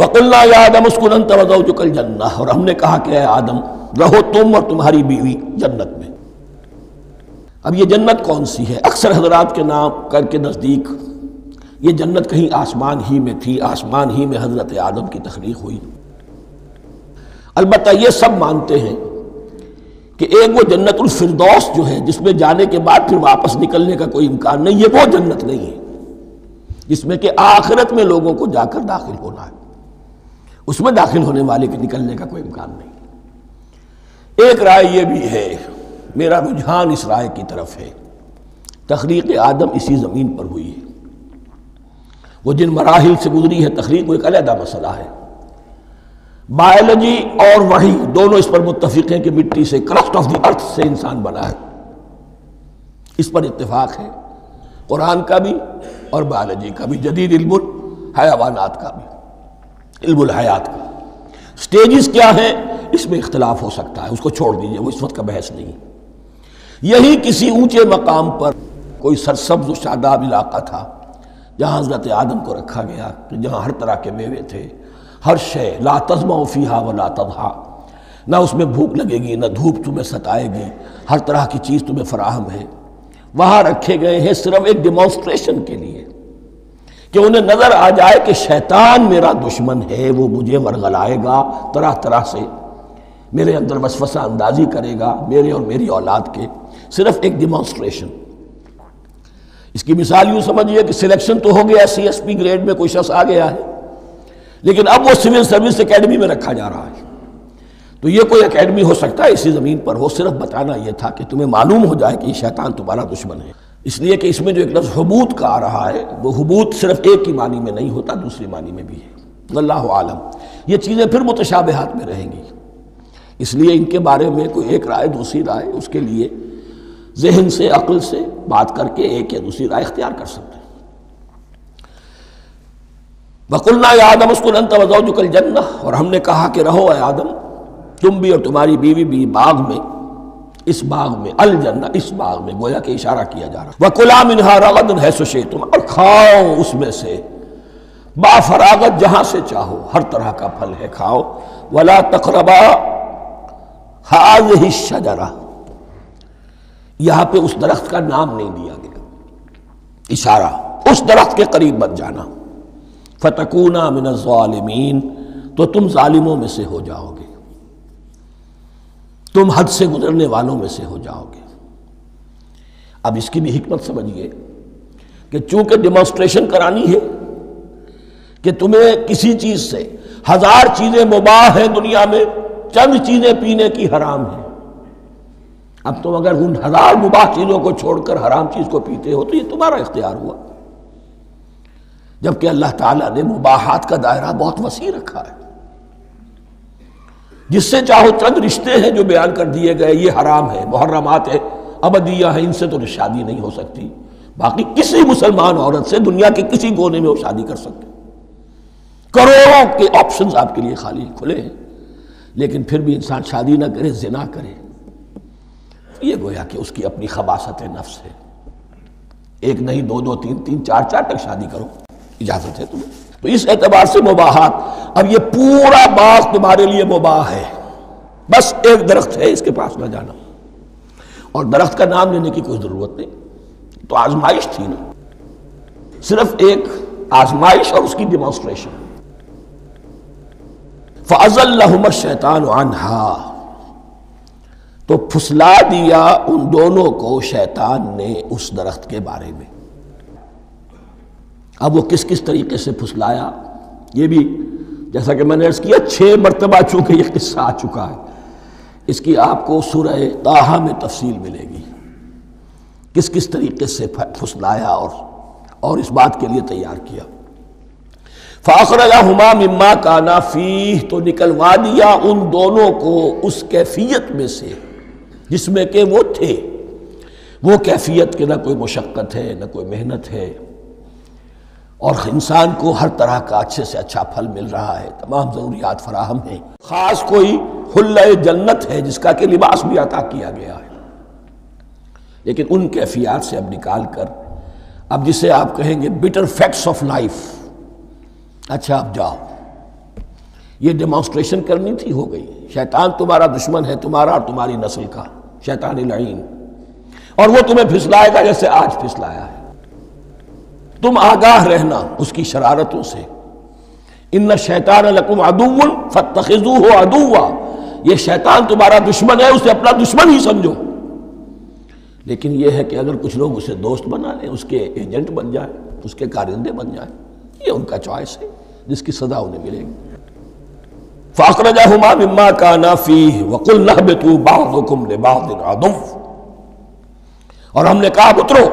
وَقُلْنَا يَا آدَمُ اسْكُنْ أَنْتَ وَزَوْجُكَ الْجَنَّةَ، اور ہم نے کہا کہ اے آدم رہو تم اور تمہاری بیوی جنت میں۔ اب یہ جنت کون سی ہے؟ اکثر حضرات کے نام کر کے نزدیک یہ جنت کہیں آسمان ہی میں تھی، آسمان ہی میں حضرت آدم کی تخلیق ہوئی۔ البتہ یہ سب مانتے ہیں کہ ایک وہ جنت الفردوس جو ہے جس میں جانے کے بعد پھر واپس نکلنے کا کوئی امکان نہیں، یہ وہ جنت نہیں ہے جس میں کہ آخرت میں لوگوں کو جا کر داخل ہونا ہے، اس میں داخل ہونے والے کے نکلنے کا کوئی امکان نہیں۔ ایک رائے یہ بھی ہے، میرا رجحان اس رائے کی طرف ہے، تخلیق آدم اسی زمین پر ہوئی ہے۔ وہ جن مراحل سے گزری ہے تخلیق وہ ایک علیحدہ مسئلہ ہے۔ بائیولوجی اور وحی دونوں اس پر متفق ہیں کہ مٹی سے، کرسٹ آف دی ارتھ سے انسان بنا ہے، اس پر اتفاق ہے، قرآن کا بھی اور بائیولوجی کا بھی، جدید علم الحیوانات کا بھی، علم الحیات کا۔ سٹیجز کیا ہیں اس میں اختلاف ہو سکتا ہے، اس کو چھوڑ دیجئے، وہ اس وقت کا بحث نہیں۔ یہی کسی اونچے مقام پر کوئی سرسبز و شاداب علاقہ تھا جہاں حضرت آدم کو رکھا گیا، کہ جہاں ہر طرح کے میوے تھے، ہر شے، لا تظمأ فیہا ولا تضحا، نہ اس میں بھوک لگے گی نہ دھوپ تمہیں ستائے گی، ہر طرح کی چیز تمہیں فراہم ہے۔ وہاں رکھے گئے ہیں صرف ایک ڈیمانسٹریشن کے لیے کہ انہیں نظر آ جائے کہ شیطان میرا دشمن ہے، وہ مجھے ورغلائے گا، طرح طرح سے میرے اندر وسوسہ اندازی کرے گا، میرے اور میری اولاد کے، صرف ایک ڈیمانسٹریشن۔ اس کی مثال یوں سمجھیے کہ سلیکشن تو ہو گیا، سی ایس پی گریڈ میں کوئی شخص آ گیا ہے، لیکن اب وہ سول سروس اکیڈمی میں رکھا جا رہا ہے۔ تو یہ کوئی اکیڈمی ہو سکتا ہے اسی زمین پر ہو، صرف بتانا یہ تھا کہ تمہیں معلوم ہو جائے کہ یہ شیطان تمہارا دشمن ہے۔ اس لیے کہ اس میں جو ایک لفظ حبوط کا آ رہا ہے، وہ حبوط صرف ایک ہی معنی میں نہیں ہوتا، دوسری معنی میں بھی ہے۔ واللہ عالم، یہ چیزیں پھر متشابہات میں رہیں گی، اس لیے ان کے بارے میں کوئی ایک رائے دوسری رائے، اس کے لیے ذہن سے، عقل سے بات کر کے ایک یا دوسری رائے اختیار کر سکتے ہیں۔ وَقُلْنَا يَا آدَمُ اسْكُنْ أَنْتَ وَزَوْجُكَ الْجَنَّةَ، اور ہم نے کہا کہ رہو اے آدم تم بھی اور تمہاری بیوی بھی باغ میں، اس باغ میں، الجنہ اس باغ میں، گویا کہ اشارہ کیا جا رہا ہے۔ وَكُلَا مِنْهَا رَغَدًا حَيْثُ شِئْتُمْ، اور کھاؤ اس میں سے با فراغت جہاں سے چاہو، ہر طرح کا پھل ہے کھاؤ۔ وَلَا تَقْرَبَا هَٰذِهِ الشَّجَرَةَ، یہاں پہ اس درخت کا نام نہیں دیا گیا، اشارہ اس درخت کے قریب مت جانا۔ فَتَكُونَا مِنَ الظَّالِمِينَ، تو تم ظالموں میں سے ہو جاؤ گے، تم حد سے گزرنے والوں میں سے ہو جاؤ گے۔ اب اس کی بھی حکمت سمجھیے کہ چونکہ ڈیمانسٹریشن کرانی ہے کہ تمہیں کسی چیز سے، ہزار چیزیں مباح ہیں دنیا میں، چند چیزیں پینے کی حرام ہیں، اب تم اگر ان ہزار مباح چیزوں کو چھوڑ کر حرام چیز کو پیتے ہو تو یہ تمہارا اختیار ہوا، جبکہ اللہ تعالیٰ نے مباحات کا دائرہ بہت وسیع رکھا ہے۔ جس سے چاہو چند رشتے ہیں جو بیان کر دیے گئے، یہ حرام ہے، محرمات ہے، ابدیہ ہے، ان سے تو شادی نہیں ہو سکتی، باقی کسی مسلمان عورت سے دنیا کے کسی کونے میں وہ شادی کر سکتے، کروڑوں کے آپشنز آپ کے لیے خالی کھلے ہیں، لیکن پھر بھی انسان شادی نہ کرے، زنا کرے، یہ گویا کہ اس کی اپنی خباثت نفس ہے۔ ایک نہیں، دو دو، تین تین، چار چار تک شادی کرو، اجازت ہے تمہیں۔ تو اس اعتبار سے مباحات، اب یہ پورا باغ تمہارے لیے مباح ہے، بس ایک درخت ہے اس کے پاس نہ جانا، اور درخت کا نام لینے کی کوئی ضرورت نہیں، تو آزمائش تھی نا، صرف ایک آزمائش اور اس کی ڈیمانسٹریشن۔ فَأَزَلَّهُمَا الشَّيْطَانُ عَنْهَا، تو پھسلا دیا ان دونوں کو شیطان نے اس درخت کے بارے میں۔ اب وہ کس کس طریقے سے پھسلایا، یہ بھی جیسا کہ میں نے عرض کیا 6 مرتبہ چونکہ یہ قصہ آ چکا ہے، اس کی آپ کو سورہ طٰہٰ میں تفصیل ملے گی، کس کس طریقے سے پھسلایا اور اس بات کے لیے تیار کیا۔ فَأَخْرَجَهُمَا مِمَّا كَانَا فِيهِ، تو نکلوا دیا ان دونوں کو اس کیفیت میں سے جس میں کہ وہ تھے، وہ کیفیت کہ نہ کوئی مشقت ہے نہ کوئی محنت ہے، اور انسان کو ہر طرح کا اچھے سے اچھا پھل مل رہا ہے، تمام ضروریات فراہم ہیں، خاص کوئی حلہ جنت ہے جس کا کہ لباس بھی عطا کیا گیا ہے، لیکن ان کیفیات سے اب نکال کر، اب جسے آپ کہیں گے بٹر فیکٹس آف لائف، اچھا اب جاؤ یہ ڈیمانسٹریشن کرنی تھی، ہو گئی۔ شیطان تمہارا دشمن ہے، تمہارا اور تمہاری نسل کا، شیطان لعین، اور وہ تمہیں پھسلائے گا جیسے آج پھسلایا ہے۔ تم آگاہ رہنا اس کی شرارتوں سے۔ ان الشیطان لکم عدو فاتخذوہ عدوا، یہ شیطان تمہارا دشمن ہے، اسے اپنا دشمن ہی سمجھو۔ لیکن یہ ہے کہ اگر کچھ لوگ اسے دوست بنا لیں، اس کے ایجنٹ بن جائیں، اس کے کارندے بن جائیں، یہ ان کا چوائس ہے جس کی سزا انہیں ملے گی۔ فَأَخْرَجَهُمَا مِمَّا كَانَا فِيهِ وَقُلْنَا اهْبِطُوا بَعْضُكُمْ لِبَعْضٍ عَدُوٌّ، اور ہم نے کہا اترو،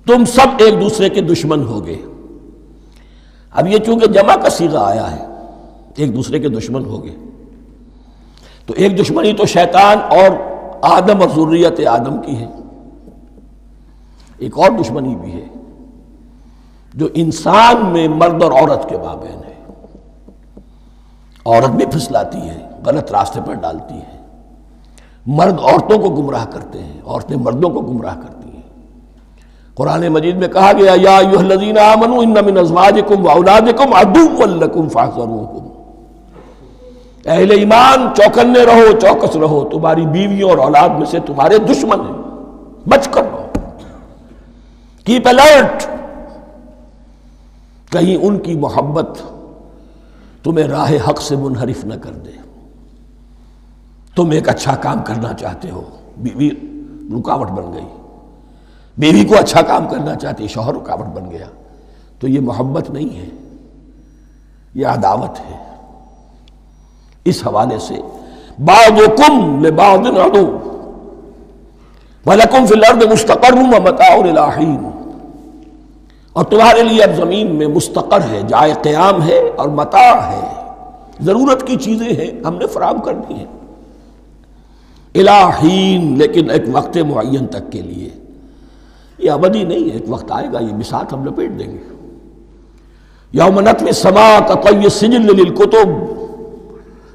تم سب ایک دوسرے کے دشمن ہوگے۔ اب یہ چونکہ جمع کا صیغہ آیا ہے، ایک دوسرے کے دشمن ہوگے، تو ایک دشمنی تو شیطان اور آدم اور ذریت آدم کی ہے، ایک اور دشمنی بھی ہے جو انسان میں مرد اور عورت کے مابین ہے۔ عورت بھی پھسلاتی ہے، غلط راستے پر ڈالتی ہے، مرد عورتوں کو گمراہ کرتے ہیں، عورتیں مردوں کو گمراہ کرتی ہیں۔ قرآن مجید میں کہا گیا یا ایھا الذین آمنوا ان من ازواجکم واولادکم عدوا لکم فاحذروہم، اہل ایمان چوکنے رہو، چوکس رہو، تمہاری بیویوں اور اولاد میں سے تمہارے دشمن ہیں، بچ کر رہو، کیپ الرٹ، کہیں ان کی محبت تمہیں راہ حق سے منحرف نہ کر دے۔ تم ایک اچھا کام کرنا چاہتے ہو، بیوی رکاوٹ بن گئی، بیوی کو اچھا کام کرنا چاہتی، شوہر رکاوٹ بن گیا، تو یہ محبت نہیں ہے، یہ عداوت ہے۔ اس حوالے سے بعضکم لبعض عدو ولکم فی الارض مستقر ومتاع الی حین، اور تمہارے لیے اب زمین میں مستقر ہے، جائے قیام ہے، اور متاع ہے، ضرورت کی چیزیں ہیں، ہم نے فراہم کر دی ہیں، الی حین، لیکن ایک وقت معین تک کے لیے، یہ ابدی نہیں ہے، ایک وقت آئے گا یہ بساط ہم لپیٹ دیں گے۔ یوم نطوی السماء کطی السجل للکتب،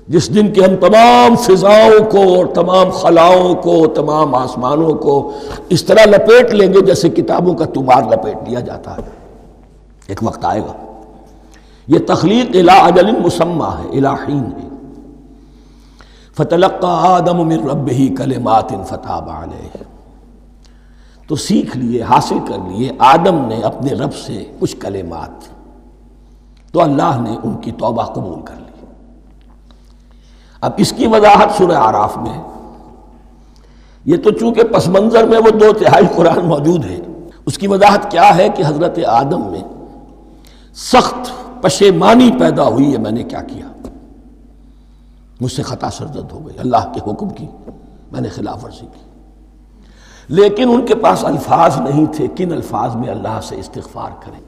جس دن کہ ہم تمام فضاؤں کو اور تمام خلاؤں کو، تمام آسمانوں کو اس طرح لپیٹ لیں گے جیسے کتابوں کا تمار لپیٹ لیا جاتا ہے۔ ایک وقت آئے گا، یہ تخلیق الی اجل مسمى ہے، الی حین ہے۔ فتلقى آدم من ربہ کلمات فتاب علیہ، تو سیکھ لیے، حاصل کر لیے آدم نے اپنے رب سے کچھ کلمات، تو اللہ نے ان کی توبہ قبول کر لی۔ اب اس کی وضاحت سورہ اعراف میں ہے، یہ تو چونکہ پس منظر میں وہ 2/3 قرآن موجود ہے، اس کی وضاحت کیا ہے کہ حضرت آدم میں سخت پشیمانی پیدا ہوئی ہے، میں نے کیا کیا، مجھ سے خطا سرزد ہو گئی، اللہ کے حکم کی میں نے خلاف ورزی کی، لیکن ان کے پاس الفاظ نہیں تھے کن الفاظ میں اللہ سے استغفار کریں،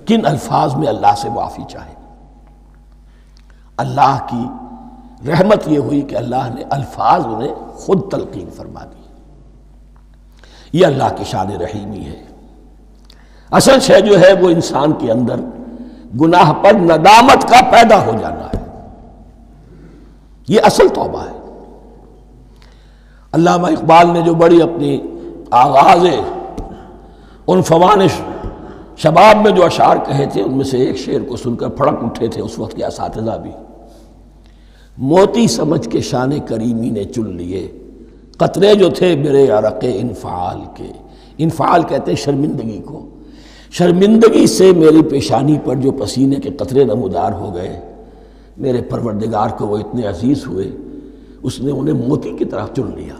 کن الفاظ میں اللہ سے معافی چاہیں۔ اللہ کی رحمت یہ ہوئی کہ اللہ نے الفاظ انہیں خود تلقین فرما دی، یہ اللہ کی شان رحیمی ہے۔ اصل شے جو ہے وہ انسان کے اندر گناہ پر ندامت کا پیدا ہو جانا ہے، یہ اصل توبہ ہے۔ علامہ اقبال نے جو بڑی اپنی آغاز عنفوان شباب میں جو اشعار کہے تھے، ان میں سے ایک شعر کو سن کر پھڑک اٹھے تھے اس وقت کے اساتذہ بھی، موتی سمجھ کے شان کریمی نے چن لیے، قطرے جو تھے میرے عرق انفعال کے، انفعال کہتے ہیں شرمندگی کو، شرمندگی سے میری پیشانی پر جو پسینے کے قطرے نمودار ہو گئے، میرے پروردگار کو وہ اتنے عزیز ہوئے، اس نے انہیں موتی کی طرح چن لیا،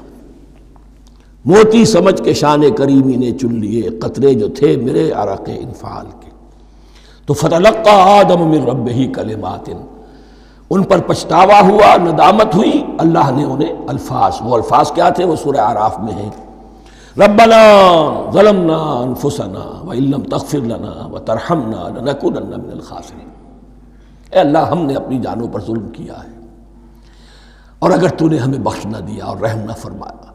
موتی سمجھ کے شان کریمی نے چن لیے، قطرے جو تھے میرے عرق انفعال کے۔ تو فتلقى آدم من ربہ کلمات، ان پر پچھتاوا ہوا، ندامت ہوئی، اللہ نے انہیں الفاظ، وہ الفاظ کیا تھے وہ سورہ اعراف میں ہیں، ربنا ظلمنا انفسنا وان لم تغفر لنا وترحمنا لنکونن من الخاسرین، اے اللہ ہم نے اپنی جانوں پر ظلم کیا ہے، اور اگر تو نے ہمیں بخش نہ دیا اور رحم نہ فرمایا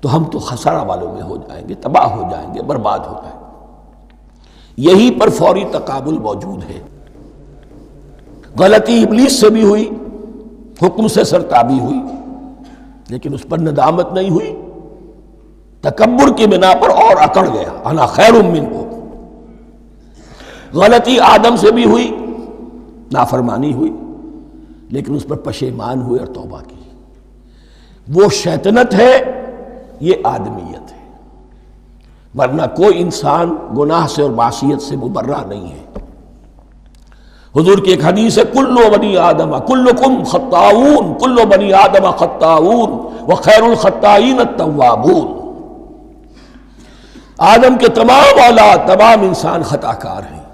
تو ہم تو خسارہ والوں میں ہو جائیں گے، تباہ ہو جائیں گے، برباد ہو جائیں گے۔ یہی پر فوری تقابل موجود ہے، غلطی ابلیس سے بھی ہوئی، حکم سے سرتابی ہوئی، لیکن اس پر ندامت نہیں ہوئی، تکبر کی بنا پر اور اکڑ گیا، انا خیر منہ۔ غلطی آدم سے بھی ہوئی، نافرمانی ہوئی، لیکن اس پر پشیمان ہوئے اور توبہ کی۔ وہ شیطنت ہے، یہ آدمیت ہے، ورنہ کوئی انسان گناہ سے اور معصیت سے مبرہ نہیں ہے۔ حضور کی ایک حدیث ہے، کلو بنی آدم کلکم خطاؤون، کلو بنی آدم خطاؤون وخیر الخطائین التوابون۔ آدم کے تمام اولاد، تمام انسان خطا کار ہیں،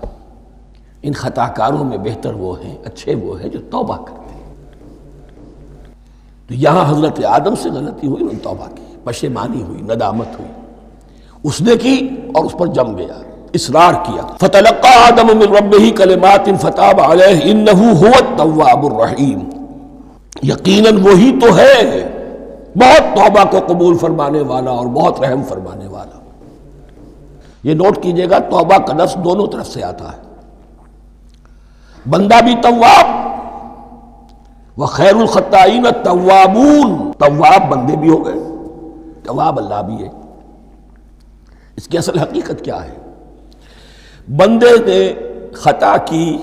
ان خطا کاروں میں بہتر وہ ہیں، اچھے وہ ہیں جو توبہ کرتے ہیں۔ تو یہاں حضرت آدم سے غلطی ہوئی، انہوں نے توبہ کی، پشیمانی ہوئی، ندامت ہوئی، اس نے کی اور اس پر جم گیا، اصرار کیا۔ فتلقى آدم من ربه کلمات فتاب علیہ انہ هو التواب الرحیم۔ یقیناً وہی تو ہے بہت توبہ کو قبول فرمانے والا اور بہت رحم فرمانے والا۔ یہ نوٹ کیجئے گا، توبہ کا لفظ دونوں طرف سے آتا ہے، بندہ بھی تواب وخیر الخطائین التوابون، تواب بندے بھی ہو گئے، تواب اللہ بھی ہے۔ اس کی اصل حقیقت کیا ہے؟ بندے نے خطا کی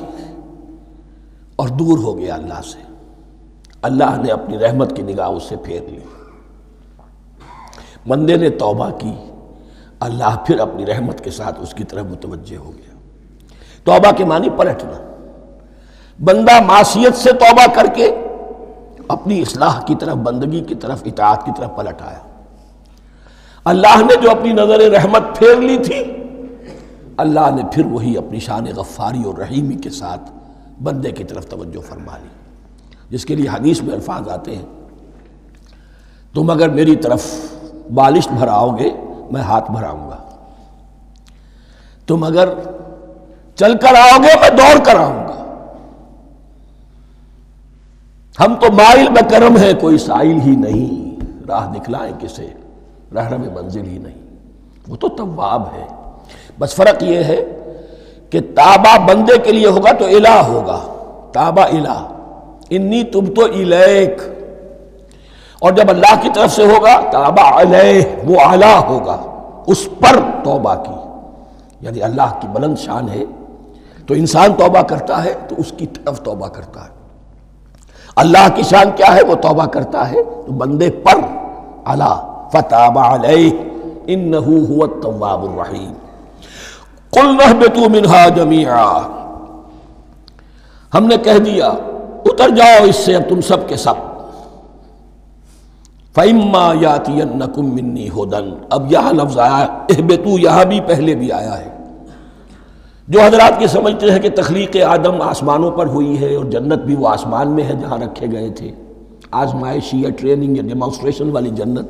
اور دور ہو گیا اللہ سے، اللہ نے اپنی رحمت کی نگاہ اس سے پھیر لی۔ بندے نے توبہ کی، اللہ پھر اپنی رحمت کے ساتھ اس کی طرف متوجہ ہو گیا۔ توبہ کے معنی پلٹنا۔ بندہ معصیت سے توبہ کر کے اپنی اصلاح کی طرف، بندگی کی طرف، اطاعت کی طرف پلٹ آیا۔ اللہ نے جو اپنی نظر رحمت پھیر لی تھی، اللہ نے پھر وہی اپنی شان غفاری اور رحیمی کے ساتھ بندے کی طرف توجہ فرما لی، جس کے لیے حدیث میں الفاظ آتے ہیں، تم اگر میری طرف بالشت بھراؤ گے میں ہاتھ بھراؤں گا، تم اگر چل کر آؤ گے میں دوڑ کر آؤں گا، ہم تو مائل بکرم ہے کوئی سائل ہی نہیں، راہ دکھلائیں کسے رہنم منزل ہی نہیں۔ وہ تو تواب ہے، بس فرق یہ ہے کہ تابہ بندے کے لیے ہوگا تو الہ ہوگا، تابہ الہ، انی تبت الیک، اور جب اللہ کی طرف سے ہوگا تابہ علیہ، وہ اعلیٰ ہوگا، اس پر توبہ کی، یعنی اللہ کی بلند شان ہے تو انسان توبہ کرتا ہے تو اس کی طرف توبہ کرتا ہے۔ اللہ کی شان کیا ہے؟ وہ توبہ کرتا ہے تو بندے پر اعلیٰ، فتاب علیہ انہ هو التواب الرحیم۔ قلنا اہبطوا منہا جمیعا، ہم نے کہہ دیا اتر جاؤ اس سے اب تم سب کے سب۔ فَإِمَّا يَأْتِيَنَّكُم مِّنِّي هُدًى، اب یہاں لفظ آیا اہبطوا، یہاں بھی پہلے بھی آیا ہے۔ جو حضرات یہ سمجھتے ہیں کہ تخلیق آدم آسمانوں پر ہوئی ہے اور جنت بھی وہ آسمان میں ہے جہاں رکھے گئے تھے، آزمائشی یا ٹریننگ یا ڈیمانسٹریشن والی جنت،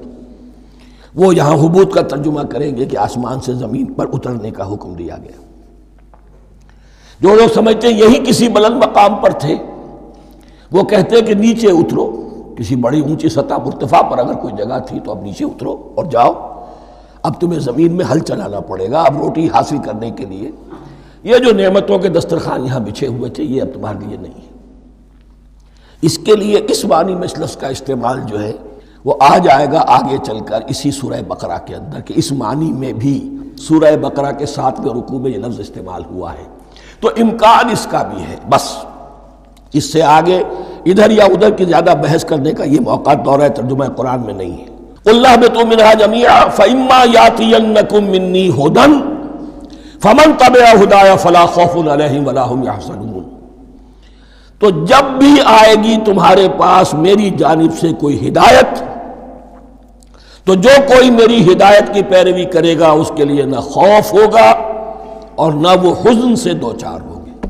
وہ یہاں حبوط کا ترجمہ کریں گے کہ آسمان سے زمین پر اترنے کا حکم دیا گیا۔ جو لوگ سمجھتے ہیں یہی کسی بلند مقام پر تھے، وہ کہتے ہیں کہ نیچے اترو، کسی بڑی اونچی سطح مرتفع پر اگر کوئی جگہ تھی تو اب نیچے اترو اور جاؤ، اب تمہیں زمین میں ہل چلانا پڑے گا، اب روٹی حاصل کرنے کے لیے یہ جو نعمتوں کے دسترخوان یہاں بچھے ہوئے تھے یہ اب تمہارے لیے نہیں ہے۔ اس کے لیے اس معنی میں اس لفظ کا استعمال جو ہے وہ آ جائے گا آگے چل کر اسی سورہ بقرہ کے اندر، کہ اس معنی میں بھی سورہ بقرہ کے 7ویں رکوع میں یہ لفظ استعمال ہوا ہے، تو امکان اس کا بھی ہے۔ بس اس سے آگے ادھر یا ادھر کی زیادہ بحث کرنے کا یہ موقع دورہ ترجمہ قرآن میں نہیں ہے۔ قُلْ اهْبِطُوا مِنْهَا جَمِيعًا فَإِمَّا يَأْتِيَنَّكُم مِّنِّي هُدًى فَمَن تَبِعَ هُدَايَ فَلَا خَوْفٌ عَلَيْهِمْ وَلَا هُمْ يَحْزَنُونَ، تو جب بھی آئے گی تمہارے پاس میری جانب سے کوئی ہدایت، تو جو کوئی میری ہدایت کی پیروی کرے گا اس کے لیے نہ خوف ہوگا اور نہ وہ حزن سے دوچار ہوگے۔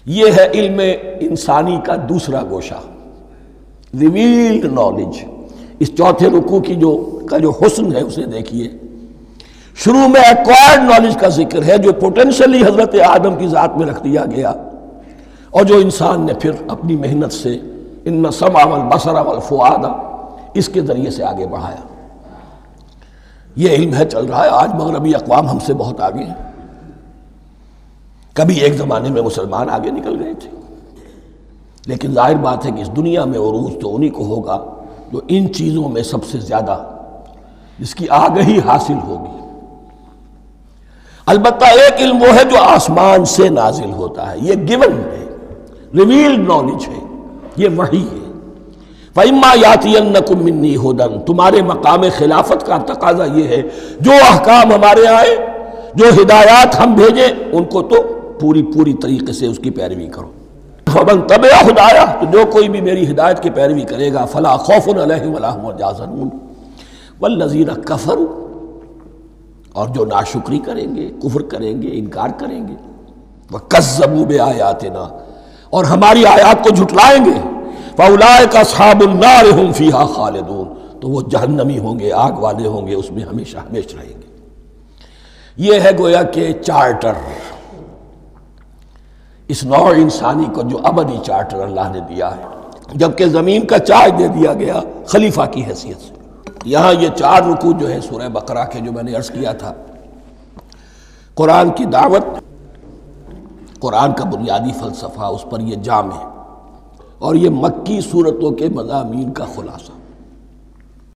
یہ ہے علم انسانی کا دوسرا گوشہ، ریویلڈ نالج۔ اس چوتھے رکوع کی جو حسن ہے اسے دیکھیے، شروع میں ایکوائرڈ نالج کا ذکر ہے جو پوٹینشلی حضرت آدم کی ذات میں رکھ دیا گیا، اور جو انسان نے پھر اپنی محنت سے ان السمع والبصر والفؤاد اس کے ذریعے سے آگے بڑھایا۔ یہ علم ہے، چل رہا ہے، آج مغربی اقوام ہم سے بہت آگے ہیں، کبھی ایک زمانے میں مسلمان آگے نکل گئے تھے، لیکن ظاہر بات ہے کہ اس دنیا میں عروج تو انہی کو ہوگا جو ان چیزوں میں سب سے زیادہ جس کی آگہی حاصل ہوگی۔ البتہ ایک علم وہ ہے جو آسمان سے نازل ہوتا ہے، یہ گیون ہے، ریویلڈ نالج ہے، یہ وحی ہے۔ فَإِمَّا يَأْتِيَنَّكُم مِّنِّي هُدًى، تمہارے مقام خلافت کا تقاضا یہ ہے جو احکام ہمارے آئے، جو ہدایات ہم بھیجیں، ان کو تو پوری طریقے سے اس کی پیروی کرو۔ فَمَن تَبِعَ ہدایا، تو جو کوئی بھی میری ہدایت کی پیروی کرے گا، فَلَا خَوْفٌ عَلَيْهِمْ وَلَا هُمْ يَحْزَنُونَ وَالَّذِينَ كَفَرُوا، اور جو ناشکری کریں گے، کفر کریں گے، انکار کریں گے، وَكَذَّبُوا بِآيَاتِنَا، اور ہماری آیات کو جھٹلائیں گے، فَأُولَٰئِكَ أَصْحَابُ النَّارِ هُمْ فِيهَا خَالِدُونَ، تو وہ جہنمی ہوں گے، آگ والے ہوں گے، اس میں ہمیشہ ہمیشہ رہیں گے۔ یہ ہے گویا کہ چارٹر، اس نوع انسانی کو جو ابدی چارٹر اللہ نے دیا ہے، جبکہ زمین کا چارج دے دیا گیا خلیفہ کی حیثیت سے۔ یہاں یہ 4 رکوع جو ہے سورہ بقرہ کے جو میں نے عرض کیا تھا، قرآن کی دعوت، قرآن کا بنیادی فلسفہ، اس پر یہ جام ہے، اور یہ مکی صورتوں کے مضامین کا خلاصہ۔